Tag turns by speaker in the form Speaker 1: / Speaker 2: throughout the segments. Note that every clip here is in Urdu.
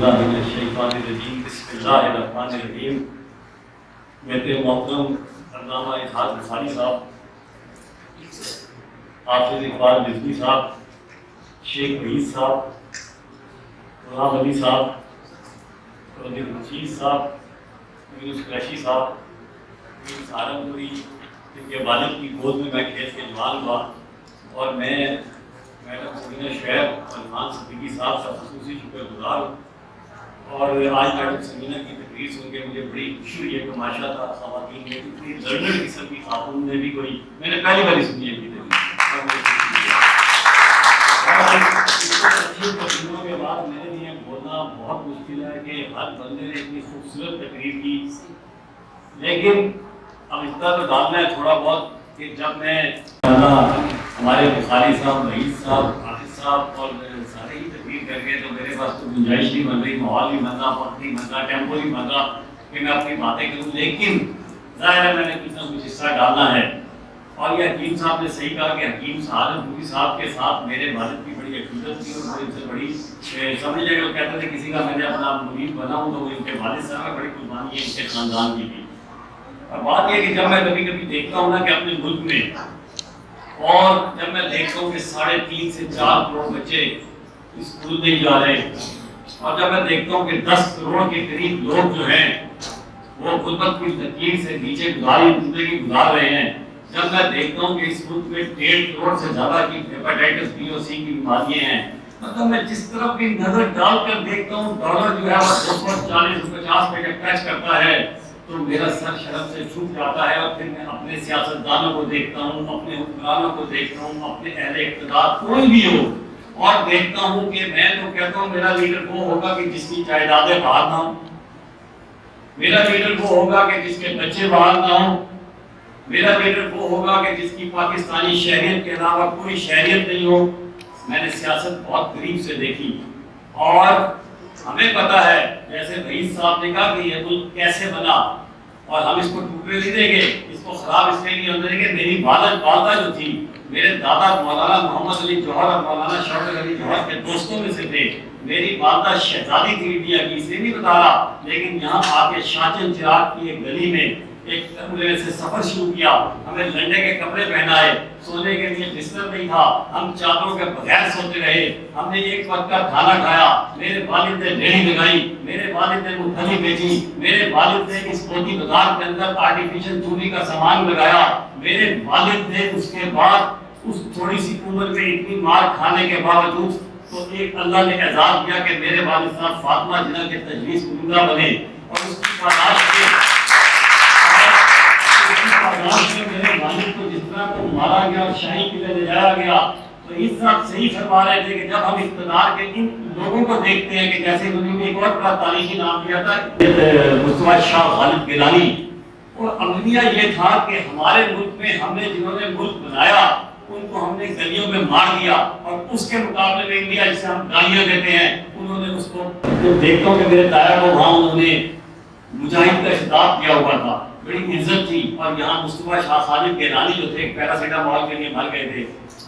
Speaker 1: باللہ من الشیطان الرجیم بسم اللہ الرحمن الرحیم۔ میرے محترم علامہ اسحاق بخاری صاحب، حافظ اقبال رضوی صاحب، شیخ وحید صاحب، غلام علی صاحب، رشید صاحب، یونس قریشی صاحب، سہارنپوری، ان کے والد کی گود میں کھیل کے جوان ہوا، اور میں میڈم سبینہ شعیب اور عرفان صدیقی صاحب کا خصوصی شکر گزار ہوں۔ اور آج میڈم سبینہ کی تقریر سن کے مجھے بڑی خوشی ہوئی ہے کہ ماشاء اللہ خواتین میں اتنی لرنڈ قسم کی خاتون نے بھی کوئی، میں نے پہلی بار سنی ہے تقریروں کے بعد میرے لیے بولنا بہت مشکل ہے کہ ہر بندے نے اتنی خوبصورت تقریر کی، لیکن اب اتنا تو ڈالنا ہے تھوڑا بہت کہ جب میں ہمارے بخاری صاحب، وحید صاحب، حافظ صاحب اور سارے ہی تقریر کر کے تو میرے پاس تو گنجائش نہیں بن رہی، ماحول نہیں بن رہا، وقت نہیں بن رہا، ٹیمپو نہیں بن رہا کہ میں اپنی باتیں کروں، لیکن ظاہر ہے میں نے کچھ نہ کچھ حصہ ڈالنا ہے۔ اور یہ حکیم صاحب نے صحیح کہا کہ حکیم سہارنپوری صاحب کے ساتھ میرے والد کی بڑی عقیدت تھی اور ان سے بڑی سمجھ لے وہ کہتے تھے کسی کا میں نے اپنا مرید بنا ہوں تو ان کے والد صاحب میں بڑی قربانی ہے ان کے خاندان کی بھی۔ اور بات یہ کہ جب میں کبھی کبھی دیکھتا ہوں نا کہ اپنے ملک میں، اور جب میں دیکھتا ہوں کہ 3.5 سے 4 کروڑ بچے اسکول نہیں جا رہے، اور جب میں دیکھتا ہوں کہ 10 کروڑ کے قریب لوگ جو ہیں وہ غربت کی لکیر سے نیچے زندگی گزار رہے ہیں، جب میں دیکھتا ہوں کہ اس ملک میں 1.5 کروڑ سے زیادہ کی ہیپاٹائٹس بی اور سی کی بیماریاں ہیں، مطلب میں جس طرف بھی نظر ڈال کر دیکھتا ہوں ڈالر جو ہے وہ 240 50 پہ ٹچ کرتا ہے تو میرا سر شرم سے چھوٹ جاتا ہے، اور پھر میں اپنے سیاستدانوں کو دیکھتا ہوں، اپنے حکمرانوں کو دیکھتا ہوں، اپنے اہل اقتدار کوئی بھی ہو، اور دیکھتا ہوں کہ میں تو کہتا ہوں میرا لیڈر وہ ہوگا کہ جس کی جائیدادیں باہر نہ ہوں، میرا لیڈر وہ ہوگا کہ جس کے بچے باہر نہ ہوں، میرا لیڈر وہ ہوگا کہ جس کی پاکستانی شہریت کے علاوہ کوئی شہریت نہیں ہو۔ میں نے سیاست بہت قریب سے دیکھی، اور ہمیں پتا ہے جیسے وحید صاحب نے کہا کہ یہ ملک کیسے بنا، اور ہم اس کو ٹوٹنے نہیں دیں گے، اس کو خراب اس لیے نہیں ہونے دیں گے۔ میری والدہ جو تھی، میرے دادا مولانا محمد علی جوہر اور مولانا شوکت علی جوہر کے دوستوں میں سے تھے۔ میری والدہ شہزادی تھی انڈیا کی، اس لیے نہیں بتا رہا، لیکن یہاں آ کے شاچن چراغ کی ایک گلی میں ایک کمرے سے سفر شروع کیا، ہمیں لنڈے کے کپڑے پہنائے، سونے کے لیے بستر نہیں تھا، ہم چادروں کے بغیر سوتے رہے، ہم نے ایک وقت کا کھانا کھایا، میرے والد نے ریڑھی لگائی، میرے والد نے مٹھلی بیچی، میرے والد نے اس موتی بازار کے اندر آرٹیفیشل چوری کا سامان لگایا، میرے والد نے اس کے بعد اس تھوڑی سی عمر میں اتنی مار کھانے کے باوجود تو ایک اللہ نے اعزاز دیا کہ میرے والد صاحب فاطمہ جناح کے تجویز کنندہ بنے، اور اس کی پاداش میں میرے والد کو جس طرح کو مارا گیا اور شاہی قلعے لے جایا گیا، تو اس صاحب صحیح فرما رہے تھے کہ جب ہم اقتدار کے ان لوگوں کو دیکھتے ہیں کہ جیسے انہوں نے ایک اور بڑا تاریخی نام دیا تھا مصطفیٰ شاہ غالب گیلانی، اور عملیہ یہ تھا کہ ہمارے ملک میں ہم نے جنہوں نے ملک بنایا ان کو ہم نے گلیوں میں مار دیا، اور اس کے مقابلے میں انڈیا جسے ہم گالیاں دیتے ہیں انہوں نے اس کو، دیکھتا ہوں کہ میرے دائرہ کو وہاں انہوں نے مجاہد کا خطاب دیا ہوا تھا، بڑی عزت تھی، اور یہاں مصطفیٰ شاہ غالب گیلانی جو تھے پیراسیٹامول کے لیے مر گئے تھے۔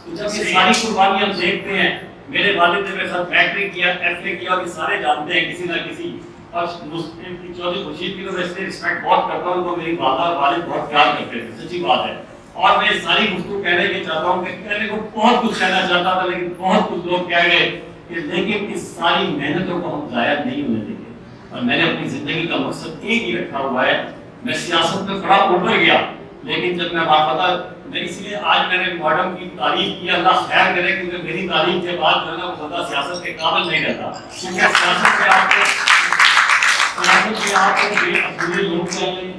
Speaker 1: تو جب یہ ساری قربانیاں ہم دیکھتے ہیں، میرے والد نے میرے ساتھ میٹرک کیا، ایف اے کیا، اور یہ سارے جانتے ہیں کسی نہ کسی، اور مسلم کی چودھری خورشید کی تو میں اس لیے رسپیکٹ بہت کرتا ہوں، تو میری والدہ اور والد بہت پیار کرتے تھے، سچی بات ہے۔ اور میں ساری گفتگو کہنے کے چاہتا ہوں کہ کہنے کو بہت کچھ کہنا چاہتا تھا، لیکن بہت کچھ لوگ کہہ گئے کہ لیکن اس ساری محنتوں کو ہم ضائع نہیں ہونے دیں گے، اور میں نے اپنی زندگی کا مقصد ایک ہی رکھا ہوا ہے۔ میں سیاست میں بڑا اوپر گیا، لیکن جب میں واپس میں اس لیے آج میں نے میڈم کی تعریف کی، اللہ خیر کرے کہ میری تعریف کے بعد جو ہے نا وہ بندہ سیاست کے قابل نہیں رہتا، کیونکہ سیاست کے آپ کو بے اصولی لوگ چاہیے۔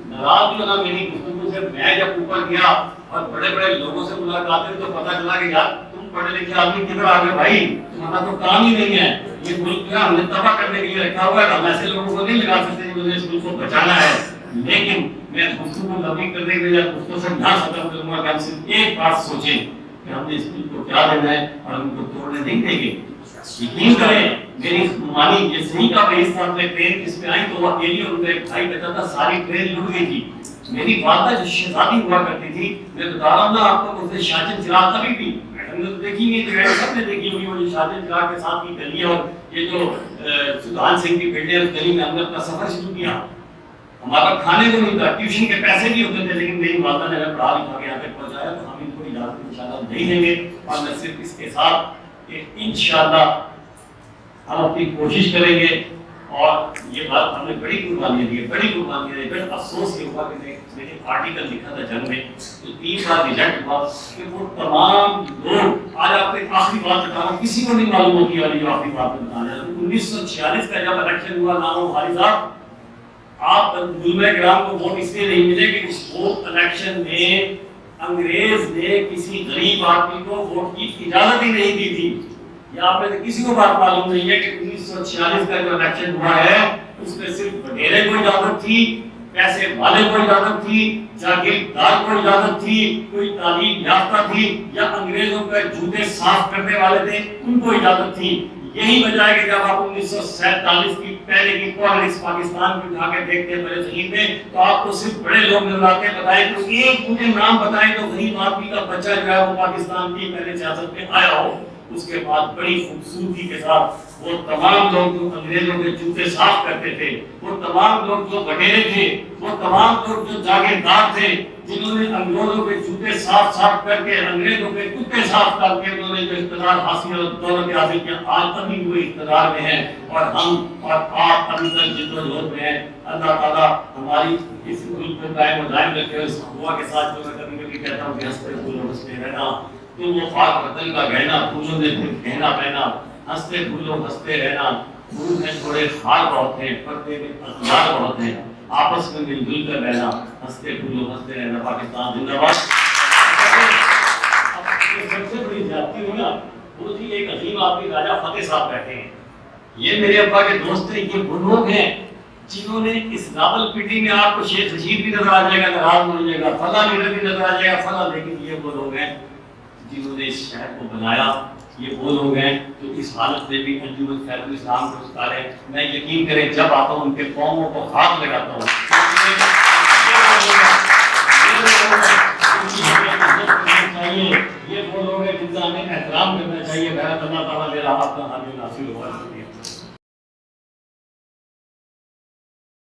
Speaker 1: ناراض جو نا میری گفتگو سے، میں جب اوپر گیا اور بڑے بڑے لوگوں سے ملاقات ہوئی تو پتہ چلا کہ یار تم پڑھے لکھے آدمی کدھر آ گئے بھائی، تمہارا تو کام ہی نہیں ہے، یہ ملک جو ہے ہم نے تباہ کرنے کے لیے رکھا ہوا ہے، ہم ایسے لوگوں کو نہیں لگا سکتے جنہوں نے اس ملک کو بچانا ہے۔ لیکن میں گفتگو کو لمبی کرنے کے لیے گفتگو سے نہ ختم کروں گا کہ ہم صرف ایک بات سوچیں کہ ہم نے اس ملک کو کیا دینا ہے، اور ہم کو توڑنے نہیں دیں گے۔ یقین کریں میری مانی یہ صحیح کا بھائی صاحب نے ٹرین اس میں آئی تو وہ اکیلی اور ان کا ایک بھائی کہتا تھا ساری ٹرین لٹ گئی تھی۔ میری والدہ جو شہزادی ہوا کرتی تھی، میں بتا رہا ہوں نا آپ کو، اسے شاچن چراغ کبھی بھی میڈم نے تو دیکھی نہیں، تو سب نے دیکھی ہوگی وہ جو شاچن چراغ کے ساتھ کی گلیاں اور یہ جو سلطان سنگھ کی بیٹے اس گلی میں ہم نے اپنا سفر شروع کیا. ہمارا کھانے کو نہیں تھا, ٹیوشن کے پیسے نہیں ہوتے تھے, لیکن میری والدہ نے ہمیں پڑھا لکھا کے یہاں تک پہنچایا, تو ہم ان کو اجازت انشاءاللہ نہیں دیں گے. اور میں صرف اس کے ساتھ کہ انشاءاللہ ہم اپنی کوشش کریں گے. اور یہ بات ہم نے بڑی قربانیاں دی, بڑی قربانیاں دی. بڑا افسوس یہ ہوا کہ میری پارٹی کا لکھا تھا جنگ میں تو 3 بار ریزلٹ ہوا کہ وہ تمام لوگ, آج آپ کو ایک آخری بات بتا رہا ہوں, کسی کو نہیں معلوم ہوتی والی جو آخری بات بتا رہا ہوں. 1946 کا جب الیکشن ہوا نامو بھائی صاحب, آپ علماء کرام کو ووٹ اس لیے نہیں ملے کہ اس ووٹ الیکشن میں انگریز نے کسی غریب آدمی کو ووٹ کی اجازت ہی نہیں دی تھی. یہ آپ نے کسی کو بات معلوم نہیں ہے کہ 1946 کا جو الیکشن ہوا ہے اس میں صرف وڈیرے کو اجازت تھی, پیسے والے کو اجازت تھی, جاگیردار کو اجازت تھی, کوئی تعلیم یافتہ تھی یا انگریزوں کے جوتے صاف کرنے والے تھے ان کو اجازت تھی. یہی وجہ ہے کہ جب آپ 1947 کی پہلے کی پالیٹکس پاکستان کی اٹھا کے دیکھتے ہیں بڑے صحیح میں, تو آپ کو صرف بڑے لوگ نظر آتے ہیں. بتائیں تو ایک مجھے نام بتائیں تو غریب آدمی کا بچہ جو ہے وہ پاکستان کی پہلے سیاست میں آیا ہو. اس کے بعد بڑی خوبصورتی کے ساتھ وہ تمام لوگ جو انگریزوں کے جوتے صاف کرتے تھے, وہ تمام لوگ جو وڈیرے تھے, وہ تمام لوگ جو جاگیردار تھے, جنہوں نے انگریزوں کے جوتے صاف کر کے انگریزوں کے کتے صاف کر کے انہوں نے جو اقتدار حاصل اور دولت حاصل کیا, آج ابھی وہ اقتدار میں ہیں اور ہم اور آپ ابھی تک جدوجہد میں ہیں. اللہ تعالیٰ ہماری اس ملک کو قائم و دائم رکھے. اس دعا کے ساتھ جو میں کبھی کہتا ہوں کہ ہنستے پھولوں ہنستے رہنا, تو وہ پاک وطن کا گہنا پھولوں نے پھر گہنا پہنا, ہنستے پھولوں ہنستے رہنا. پھول میں تھوڑے خار بہت ہیں, پردے میں اسرار بہت ہیں, آپس میں مل جل کر رہنا, ہنستے پھولوں ہنستے رہنا. پاکستان زندہ باد. سب سے بڑی زیادتی ہوئی نا وہ تھی ایک عظیم آدمی راجہ فتح صاحب بیٹھے ہیں, یہ میرے ابا کے دوست ہیں. یہ وہ لوگ ہیں جنہوں نے اس راول پٹی میں آپ کو شیخ رشید بھی نظر آ جائے گا, ناراض ہو جائے گا, فلاں لیڈر بھی نظر آ جائے گا, فلاں, لیکن یہ وہ لوگ ہیں جنہوں نے اس شہر کو بنایا. یہ وہ لوگ ہیں جو اس حالت میں بھی انجمن خیر الاسلام کو ستارے. میں یقین کریں جب آتا ہوں ان کے قوموں کو ہاتھ لگاتا ہوں. یہ وہ لوگ ہیں جن سے ہمیں احترام کرنا چاہیے. بہرحال اللہ تعالیٰ میرا آپ کا حامی ناصر ہوا.